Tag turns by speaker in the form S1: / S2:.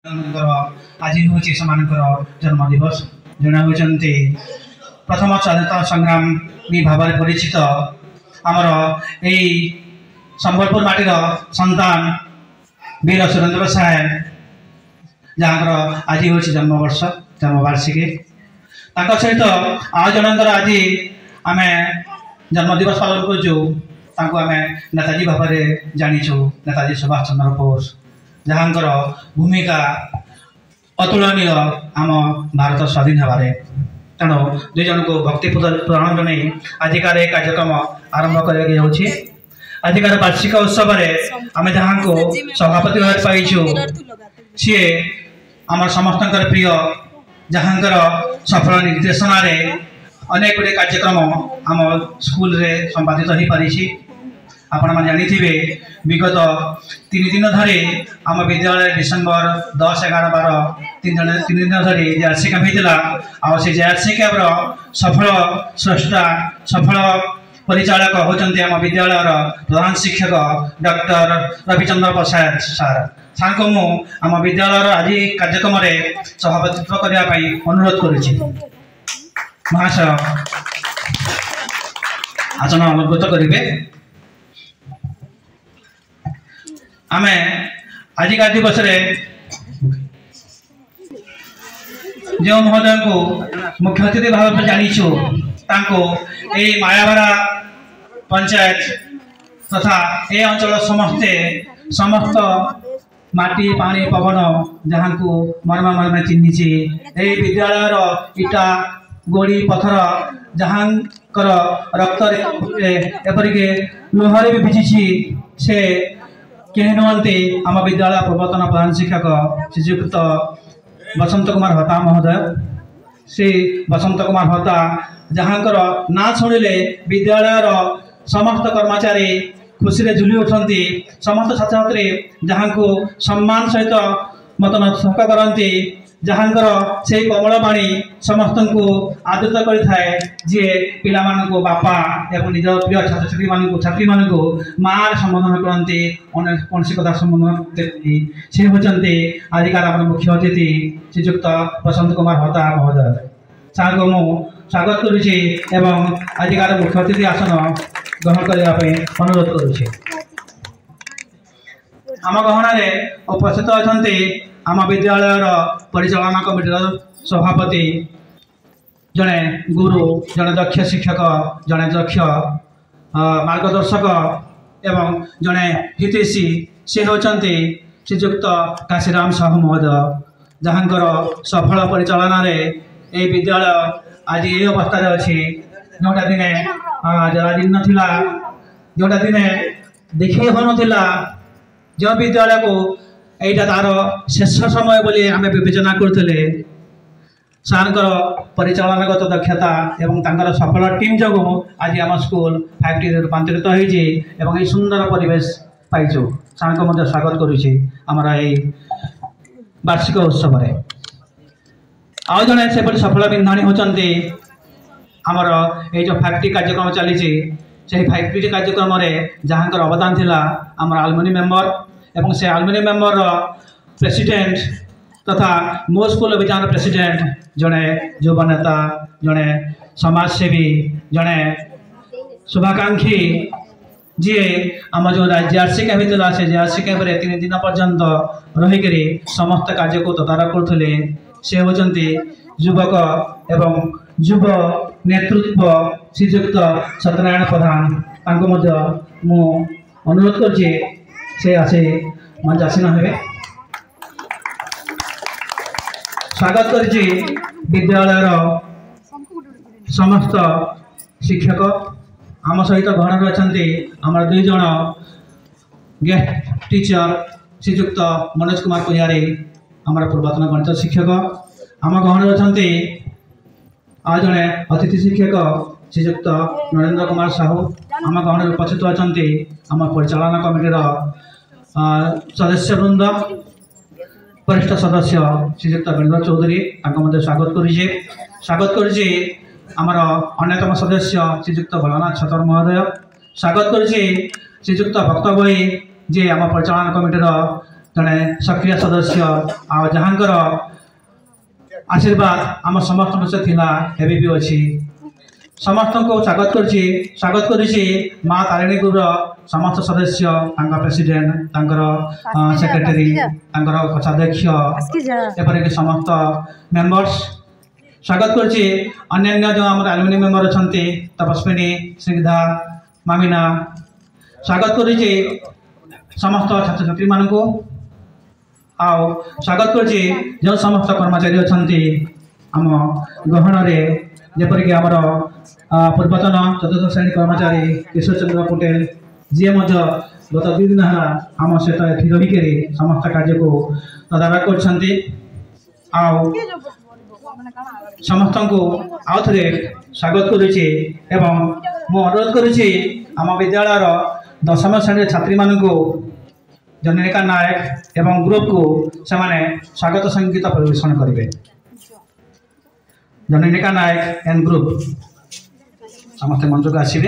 S1: आज हूँ जन्म दिवस जड़े होती प्रथम स्वाधीनता संग्रामी भाव में परिचित आमर यही संबलपुर माटीर संतान वीर सुरेंद्र साहे जहाँ आज हूँ जन्मवर्ष जन्मवार्षिकी सहित आज जनकर आज आम जन्मदिवस पालन करें नेताजी भाव में जाचु नेताजी सुभाष चंद्र बोस जहाँ भूमिका अतुलनीय आम भारत स्वाधीन होबारे तेणु दुई जन को भक्ति प्रदान जन आजिकार कार्यक्रम आरंभ कर आजिकार वार्षिक उत्सव आम जहाँ को सभापति भाव पाइचु सी आम समस्त प्रिय जहाँ सफल निर्देशना अनेक गुड़े कार्यक्रम आम स्कूल रे संपादित हो पारी आपण मैंने जानी विगत 3 दिन धरी आम विद्यालय डिसेम्बर 10, 11, 12 तीन दिन धरी जेआरसी कैंप होता आ जेआरसी कैंप सफल स्रष्टा सफल परिचालक होती आम विद्यालय प्रधान शिक्षक डॉक्टर रविचंद्र प्रसाद सार को मु आम विद्यालय आज कार्यक्रम सभापतित्व करने अनुरोध करुच्ची महाशय आसन अनुगत करेंगे। आम आजिका दिवस जो महोदय को मुख्य अतिथि भाव में जानीचु यही मायावरा पंचायत तथा ये अंचल समस्त माटी पानी पवन जहाँ को मर्म मर्म चिन्हिची यही विद्यालय इटा गोड़ी पथर जहाँ रक्त एपरिक लुहरे भी भिजी से कहीं नुहति आम विद्यालय प्रवर्तन प्रधान शिक्षक श्रीजुक्त बसंत कुमार हता महोदय श्री बसंत कुमार हता जहाँ ना शुणिले विद्यालय समस्त कर्मचारी खुशी झुली उठती समस्त छात्र छात्री जहाँ को सम्मान सहित मतन थक करती जहाँ से कमलवाणी समस्त को आदृत करें जी पिला बापा एवं निज प्रिय छात्र छात्री मानू माँ संबोधन करती कौन कथा संबोधन देती से होती आजिकार मुख्य अतिथि श्रीजुक्त बसंत कुमार हता महोदय सार को मु स्वागत करुच्ची एवं आजिकार मुख्य अतिथि आसन ग्रहण करने अनुरोध करुच्ची। आम गहन उपस्थित अच्छा आम विद्यालय परिचालना कमिटीर सभापति जड़े गुरु जड़े दक्ष शिक्षक जड़े दक्ष मार्गदर्शक एवं जड़े हितैषी से होती श्रीजुक्त काशीराम साहू महोदय जहाँ सफल परिचालना ये विद्यालय आज ये अवस्था अच्छी जोटा दिने जराजीर्ण नाला जोटा दिने देखी हो नाला जो विद्यालय को यहीटा तार शेष समय बोली आम विवेचना करुले सार परिचालनागत दक्षता एवं तांकर सफल टीम जो आज आम स्कूल 5T रूपांतरित होती सुंदर परिवेश पाइचु सार को मध्य स्वागत करुच्ची आमर यही वार्षिक उत्सव आउ जड़े से सफल बिंधाणी होती आमर ये जो 5T कार्यक्रम चली 5T कार्यक्रम जहाँ अवदान थिला आमर आलुमिनी मेंबर एवं से आलुमिनी मेंबर प्रेसिडेंट तथा मो स्कूल अभियान प्रेसिडेंट जड़े युवा नेता जड़े समाजसेवी जड़े शुभाकांक्षी जी आम जो जेआरसी कैंप होता से जेआरसी कैंप 3 दिन पर्यंत रहीकि समस्त कार्य को तदारख करुले से होती युवक एवं युव नेतृत्व श्रीजुक्त सत्यनारायण प्रधान मु अनुरोध कर से आसे मंच आसीन हे स्वागत कर विद्यालय समस्त शिक्षक आम सहित घर अच्छा आम 2 जन गेस्ट टीचर श्रीजुक्त मनोज कुमार पुजारी आम पूर्वतन गणित शिक्षक आम घर अच्छा आ जड़े अतिथि शिक्षक श्रीजुक्त नरेंद्र कुमार साहू आम घर उपस्थित अच्छा आम परिचालना कमिटीर सदस्य वृंद वरिष्ठ सदस्य श्रीजुक्त वीरेंद्र चौधरी मध्य स्वागत करुच्ची आमर अन्यतम सदस्य श्रीजुक्त भोलानाथ छतर महोदय स्वागत करुच्ची श्रीजुक्त भक्त बही जी आम परिचालना कमिटीर जड़े सक्रिय सदस्य आहांकर आशीर्वाद आम समस्त से थिला एबे भी अच्छी समस्त को स्वागत करुच्ची माँ तारिणी ग्रुप समस्त सदस्य प्रेसिडेंट सेक्रेटरी कोषाध्यक्ष एपरिक समस्त मेंबर्स स्वागत करुच्ची अन्य जो आम एलुमिनी मेंबर अच्छा तपस्विनी श्रीधा मामिना स्वागत करुच्ची समस्त छात्र छात्री मान आओ स्वागत करुच्ची जो समस्त कर्मचारी अच्छा आम गहन जेपरिक आमर पूर्वतन चतुर्थ श्रेणी कर्मचारी केशव चंद्र पटेल जी गत 2 दिन है आम सहित ये रहीकि समस्त कार्य को तदारख कर समस्त को आउ थे स्वागत करुच्ची एवं मु अनुरोध करुच्ची आम विद्यालय 10म श्रेणी छात्री मान जननिका नायक एवं ग्रुप को सेमाने स्वागत संगीत परिवेषण करेंगे। जननिका नायक एंड ग्रुप समस्त मंच को आसवे।